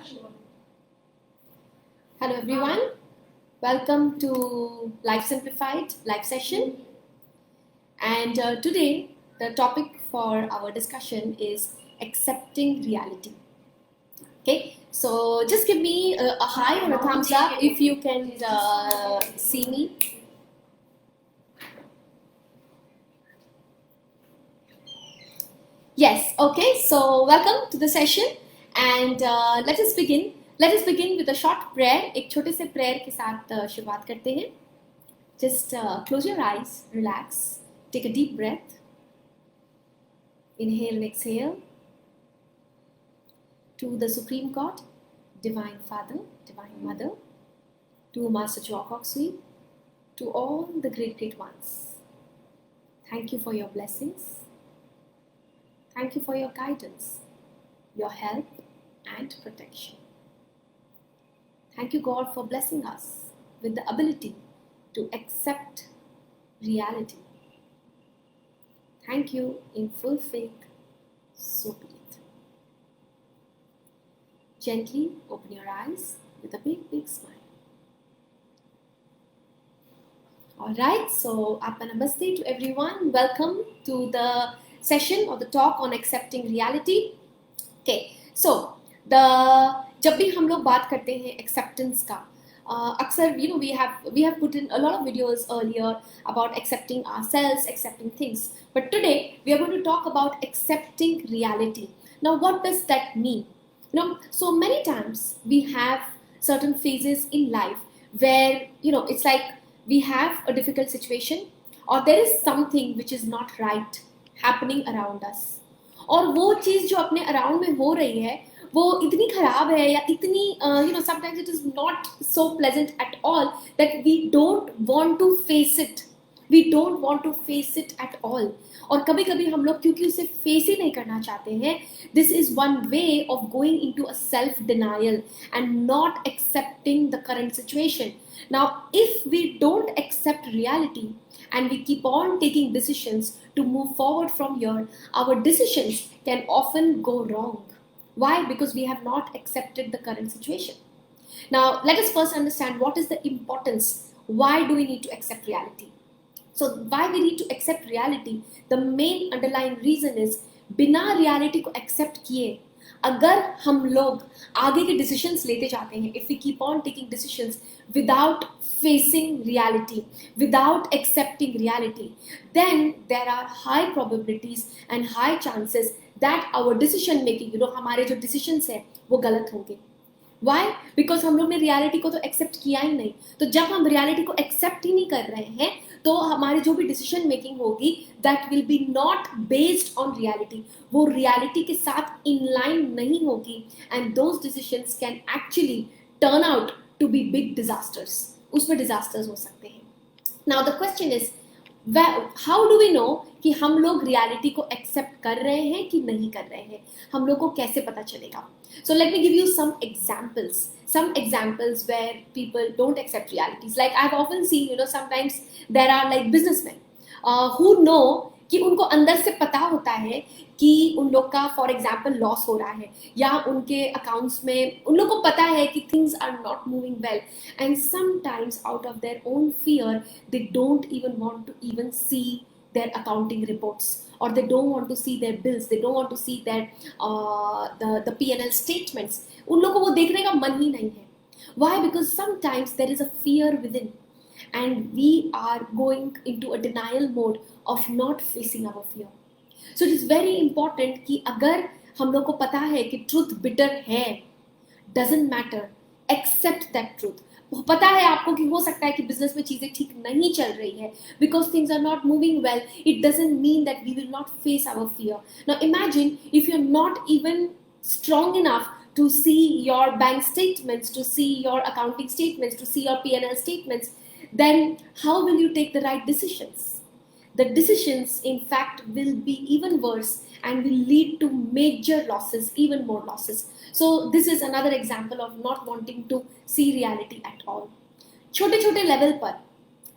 Hello everyone, welcome to Life Simplified live session. And today the topic for our discussion is accepting reality. Okay, so just give me a hi or a thumbs up if you can see me. Yes, okay, so welcome to the session and let us begin. Let us begin with a short prayer. एक छोटे से prayer के साथ शुरुआत करते हैं. Just close your eyes, relax, take a deep breath. Inhale and exhale. To the Supreme God, Divine Father, Divine Mother, to Master Jock Oxley, to all the great ones. Thank you for your blessings. Thank you for your guidance, your help and protection. Thank you, God, for blessing us with the ability to accept reality. Thank you in full faith, so be it. Gently open your eyes with a big smile. Alright, so Aapa Namaste to everyone. Welcome to the session or the talk on accepting reality. Okay, so जब भी हम लोग बात करते हैं acceptance का, अक्सर we have put in a lot of videos earlier about accepting ourselves, accepting things. But today we are going to talk about accepting reality. Now, what does that mean? So many times we have certain phases in life where it's like we have a difficult situation or there is something which is not right happening around us. और वो चीज़ जो अपने around में हो रही है वो इतनी खराब है या इतनी sometimes it is not so pleasant at all that we don't want to face it. We don't want to face it at all. और कभी कभी हम लोग क्योंकि उसे फेस ही नहीं करना चाहते हैं, this is one way of going into a self denial and not accepting the current situation. Now, if we don't accept reality and we keep on taking decisions to move forward from here, our decisions can often go wrong. Why? Because we have not accepted the current situation. Now, let us first understand what is the importance. Why do we need to accept reality? So, why we need to accept reality? The main underlying reason is बिना reality को accept किए अगर हम लोग आगे के decisions लेते जाते हैं, if we keep on taking decisions without facing reality, without accepting reality, then there are high probabilities and high chances that our decision making, हमारे जो decisions हैं वो गलत होंगे. Why? Because हम लोग ने reality को तो accept किया ही नहीं. तो जब हम reality को accept ही नहीं कर रहे हैं तो हमारी जो भी decision making होगी that will be not based on reality. वो reality के साथ in line नहीं होगी and those decisions can actually turn out to be big disasters. उसमें disasters हो सकते हैं. Now the question is, how do we know कि हम लोग reality को accept कर रहे हैं कि नहीं कर रहे हैं? हम लोग को कैसे पता चलेगा? So let me give you some examples where people don't accept realities. Like I've often seen, sometimes there are like businessmen who know कि उनको अंदर से पता होता है कि उन लोग का फॉर एग्जाम्पल लॉस हो रहा है या उनके अकाउंट्स में उन लोग को पता है कि things are not moving well and sometimes out of their own fear they don't even want to even see their accounting reports or they don't want to see their bills, they don't want to see their the P&L statements. उन लोगों को वो देखने का मन ही नहीं है. Why? Because sometimes there is a fear within and we are going into a denial mode of not facing our fear. So it is very important कि अगर हम लोग को पता है कि truth bitter है, doesn't matter, accept that truth. पता है आपको कि हो सकता है कि बिजनेस में चीजें ठीक नहीं चल रही है because things are not moving well, it doesn't mean that we will not face our fear. Now imagine if you're not even strong enough to see your bank statements, to see your accounting statements, to see your P&L statements, then how will you take the right decisions? The decisions in fact will be even worse and will lead to major losses, even more losses. So this is another example of not wanting to see reality at all. छोटे छोटे level पर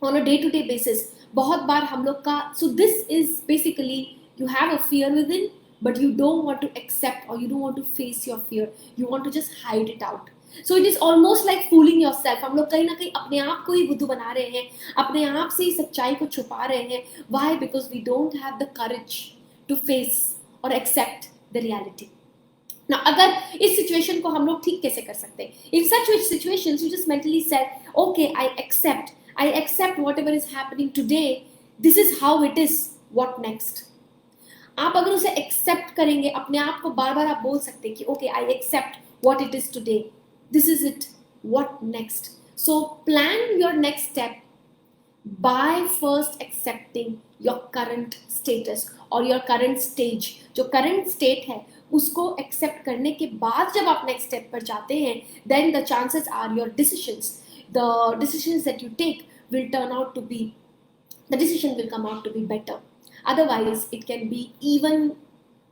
on a day to day basis बहुत बार हम लोग का, so this is basically you have a fear within but you don't want to accept or you don't want to face your fear. You want to just hide it out. So it is almost like fooling yourself. हम लोग कहीं ना कहीं अपने आप को ही बुद्धू बना रहे हैं, अपने आप से ही सच्चाई को छुपा रहे हैं. Why? Because we don't have the courage to face or accept the reality. Now, अगर इस सिचुएशन को हम लोग ठीक कैसे कर सकते हैं? In such situations, you just mentally said, okay, I accept whatever is happening today. This is how it is. What next? आप अगर उसे एक्सेप्ट करेंगे, अपने आप को बार बार आप बोल सकते हैं कि okay, I accept what it is today, this is it, what next. So plan your next step by first accepting your current status और your current stage. जो current state है उसको accept करने के बाद जब आप next step पर जाते हैं, then the chances are your decisions, the decisions that you take will turn out to be, the decision will come out to be better. Otherwise it can be even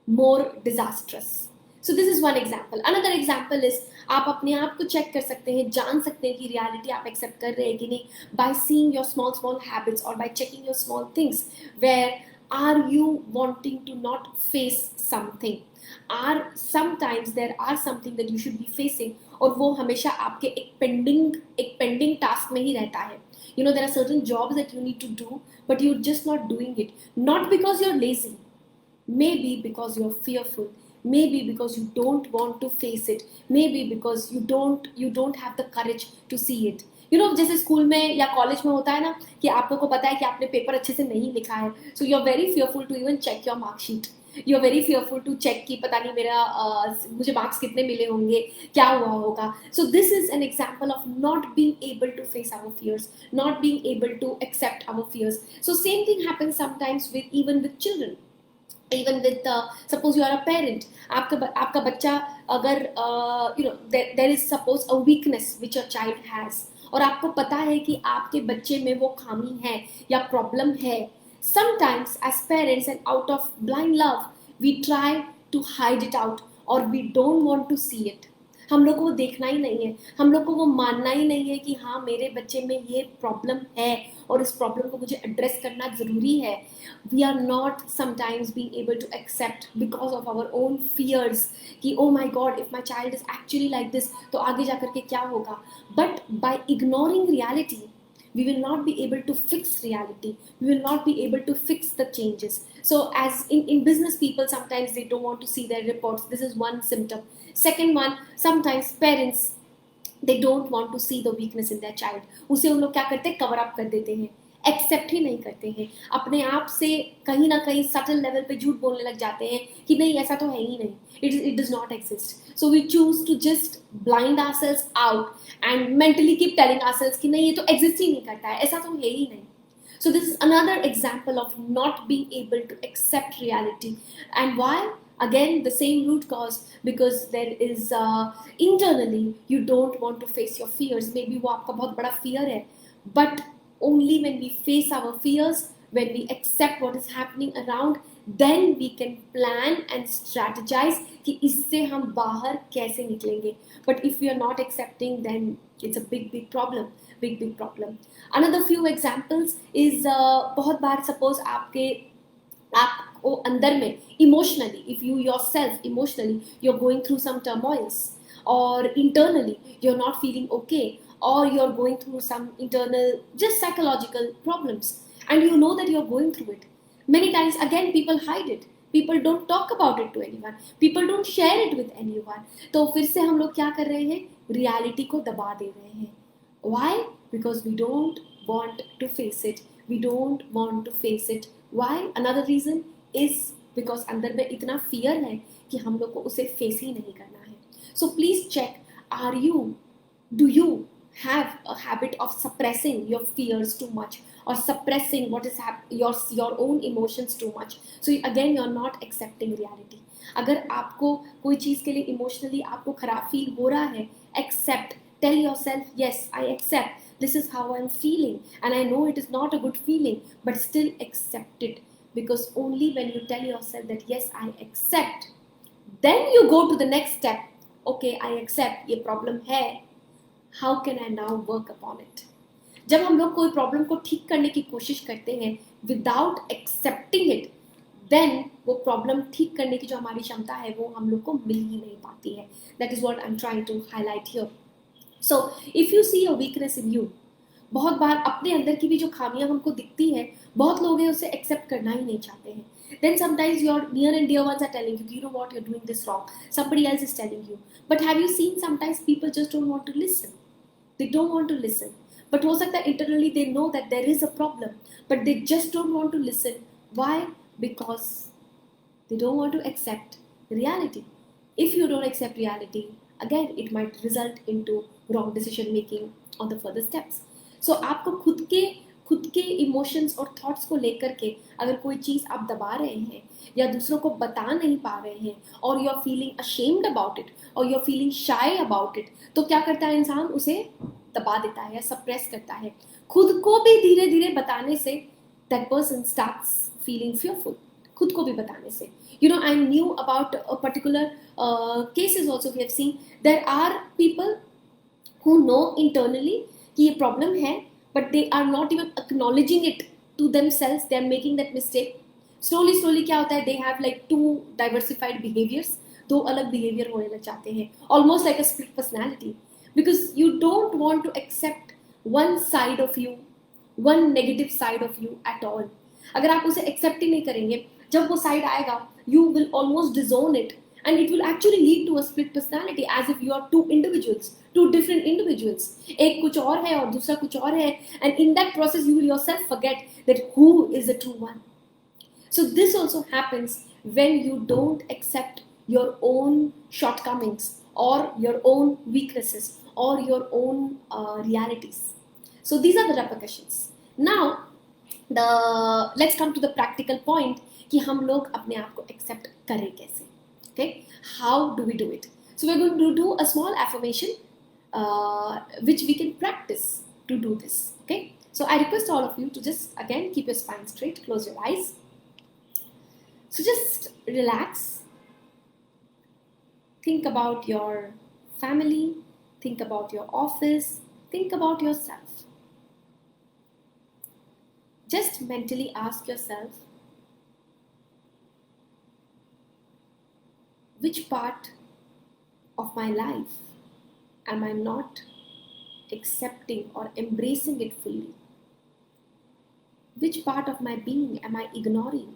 more disastrous. So this is one example. Another example is आप अपने आप को check कर सकते हैं, जान सकते हैं कि रियलिटी आप एक्सेप्ट कर रहे हैं कि नहीं, by seeing your small habits or by checking your small things. Where are you wanting to not face something? Are sometimes there are something that you should be facing और वो हमेशा आपके एक pending task में ही रहता है. You know, there are certain jobs that you need to do but you're just not doing it, not because you're lazy, maybe because you're fearful, maybe because you don't want to face it, maybe because you don't have the courage to see it. You know, जैसे school में या college में होता है ना कि आप लोगों को पता है कि आपने पेपर अच्छे से नहीं लिखा है, so you're very fearful to even check your mark sheet. You're very fearful to check कि पता नहीं मुझे मार्क्स कितने मिले होंगे, क्या हुआ होगा. So this is an example of not being able to face our fears, not being able to accept our fears. So same thing happens sometimes even with children. Even with suppose you are a parent, आपका बच्चा अगर you know there is suppose a weakness which your child has और आपको पता है कि आपके बच्चे में वो खामी है या प्रॉब्लम है. Sometimes as parents and out of blind love we try to hide it out or we don't want to see it. हम लोग को वो देखना ही नहीं है, हम लोग को वो मानना ही नहीं है कि हाँ मेरे बच्चे में ये प्रॉब्लम है और इस प्रॉब्लम को मुझे एड्रेस करना ज़रूरी है. We are not sometimes being able to accept because of our own fears कि oh my god, if my child is actually like this तो आगे जा करके क्या होगा. But by ignoring reality we will not be able to fix reality, we will not be able to fix the changes. So as in business, people sometimes they don't want to see their reports. This is one symptom. Second one, sometimes parents they don't want to see the weakness in their child. उसे उन लोग क्या करते हैं, cover up कर देते हैं, accept ही नहीं करते हैं, अपने आप से कहीं ना कहीं सटल लेवल पे झूठ बोलने लग जाते हैं कि नहीं ऐसा तो है ही नहीं, it does not exist. So we choose to just blind ourselves out and mentally keep telling ourselves कि नहीं ये तो exist ही नहीं करता है, ऐसा तो है ही नहीं. So this is another example of not being able to accept reality. And why? Again, the same root cause, because there is internally you don't want to face your fears. Maybe वो आपका बहुत बड़ा fear है, but only when we face our fears, when we accept what is happening around, then we can plan and strategize कि इससे हम बाहर कैसे निकलेंगे. But if we are not accepting, then it's a big problem. Big problem. Another few examples is बहुत बार suppose आपको अंदर में emotionally, if you yourself emotionally you're going through some turmoils or internally you're not feeling okay or you're going through some internal just psychological problems and you know that you're going through it. Many times again people hide it, people don't talk about it to anyone, people don't share it with anyone. तो फिर से हम लोग क्या कर रहे हैं, reality को दबा दे रहे हैं. Why? Because we don't want to face it. We don't want to face it. Why? Another reason is because अंदर में इतना fear है कि हम लोग को उसे face ही नहीं करना है. So please check, do you have a habit of suppressing your fears too much or suppressing what is your own emotions too much? So again you're not accepting reality. अगर आपको कोई चीज़ के लिए emotionally आपको खराब feel हो रहा है, accept. Tell yourself, yes, I accept. This is how I'm feeling. And I know it is not a good feeling, but still accept it. Because only when you tell yourself that, yes, I accept, then you go to the next step. Okay, I accept, ये problem है. How can I now work upon it? जब हम लोग कोई problem को ठीक करने की कोशिश करते हैं, without accepting it, देन वो प्रॉब्लम ठीक करने की जो हमारी क्षमता है वो हम लोग को मिल ही नहीं पाती है. That is what I am trying to highlight here. So if you see a weakness in you, बहुत बार अपने अंदर की भी जो खामियां हमको दिखती है, बहुत लोग हैं उसे एक्सेप्ट करना ही नहीं चाहते हैं. Then sometimes your near and dear ones are telling you, you know what, you're doing this wrong. Somebody else is telling you. But have you seen sometimes people just don't want to listen? They don't want to listen. But हो सकता है internally they know that there is a problem, but they just don't want to listen. Why? Because they don't want to accept reality. If you don't accept reality, again it might result into wrong decision making on the further steps. So आपको खुद के emotions और thoughts को लेकर के अगर कोई चीज़ आप दबा रहे हैं या दूसरों को बता नहीं पा रहे हैं, और you are feeling ashamed about it, और you are feeling shy about it, तो क्या करता है इंसान? उसे दबा देता है या सप्रेस करता है. खुद को भी धीरे धीरे बताने से that person starts feeling fearful. खुद को भी बताने से, you know, I knew about a particular cases also we have seen. There are people who know internally कि ये प्रॉब्लम है, but they are not even acknowledging it to themselves. They are making that mistake. Slowly क्या होता है? They have like two diversified behaviors. दो अलग behavior होने लग जाते हैं, almost like a split personality, because you don't want to accept one side of you, one negative side of you at all. अगर आप उसे accept ही नहीं करेंगे, जब वो side आएगा, you will almost disown it, and it will actually lead to a split personality, as if you are two individuals, two different individuals. एक कुछ और है और दूसरा कुछ और है, and in that process you will yourself forget that who is the true one. So this also happens when you don't accept your own shortcomings or your own weaknesses or your own realities. So these are the repercussions. Now let's come to the practical point कि हम लोग अपने आप को accept करें कैसे. Okay, how do we do it? So we're going to do a small affirmation which we can practice to do this. Okay, so I request all of you to just again keep your spine straight, close your eyes. So just relax, think about your family, think about your office, think about yourself. Just mentally ask yourself, which part of my life am I not accepting or embracing it fully? Which part of my being am I ignoring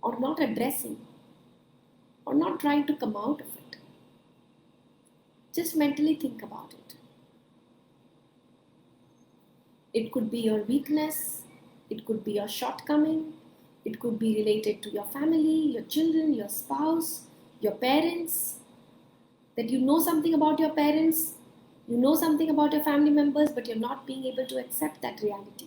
or not addressing or not trying to come out of it? Just mentally think about it. It could be your weakness, it could be your shortcoming, it could be related to your family, your children, your spouse, your parents. That you know something about your parents, you know something about your family members, but you're not being able to accept that reality.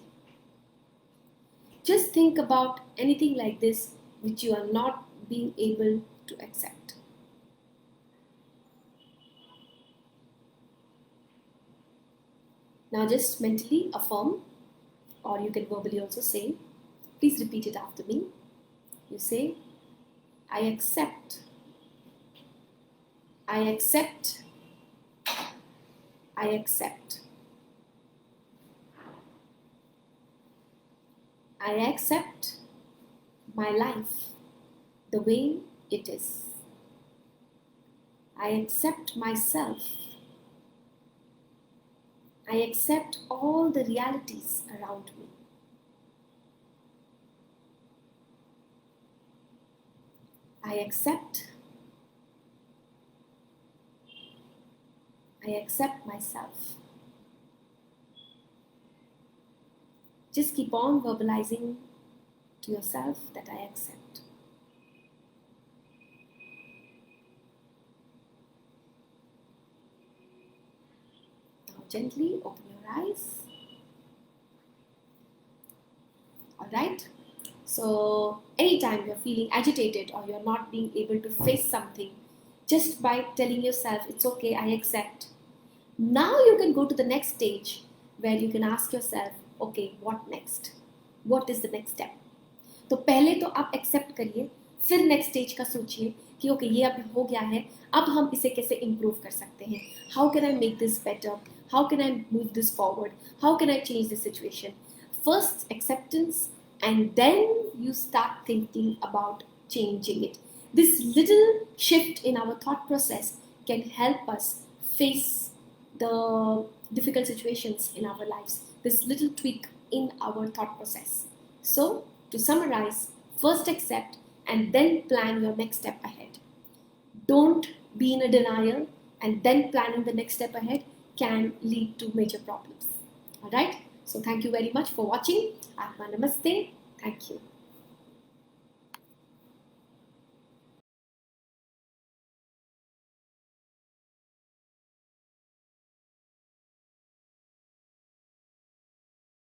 Just think about anything like this which you are not being able to accept. Now just mentally affirm, or you can verbally also say. Please repeat it after me. You say, I accept, I accept, I accept. I accept my life the way it is. I accept myself. I accept all the realities around me. I accept myself. Just keep on verbalizing to yourself that I accept. Now gently open your eyes. Alright? So anytime you're feeling agitated or you're not being able to face something, just by telling yourself, it's okay, I accept. Now you can go to the next stage where you can ask yourself, okay, what next? What is the next step? तो पहले तो आप accept करिए, फिर next stage का सोचिए कि okay ये अब हो गया है, अब हम इसे कैसे इम्प्रूव कर सकते हैं. How can I make this better? How can I move this forward? How can I change this situation? First acceptance and then you start thinking about changing it. This little shift in our thought process can help us face the difficult situations in our lives. This little tweak in our thought process. So, to summarize, first accept and then plan your next step ahead. Don't be in a denial and then planning the next step ahead can lead to major problems. Alright? So thank you very much for watching. Namaste. Thank you.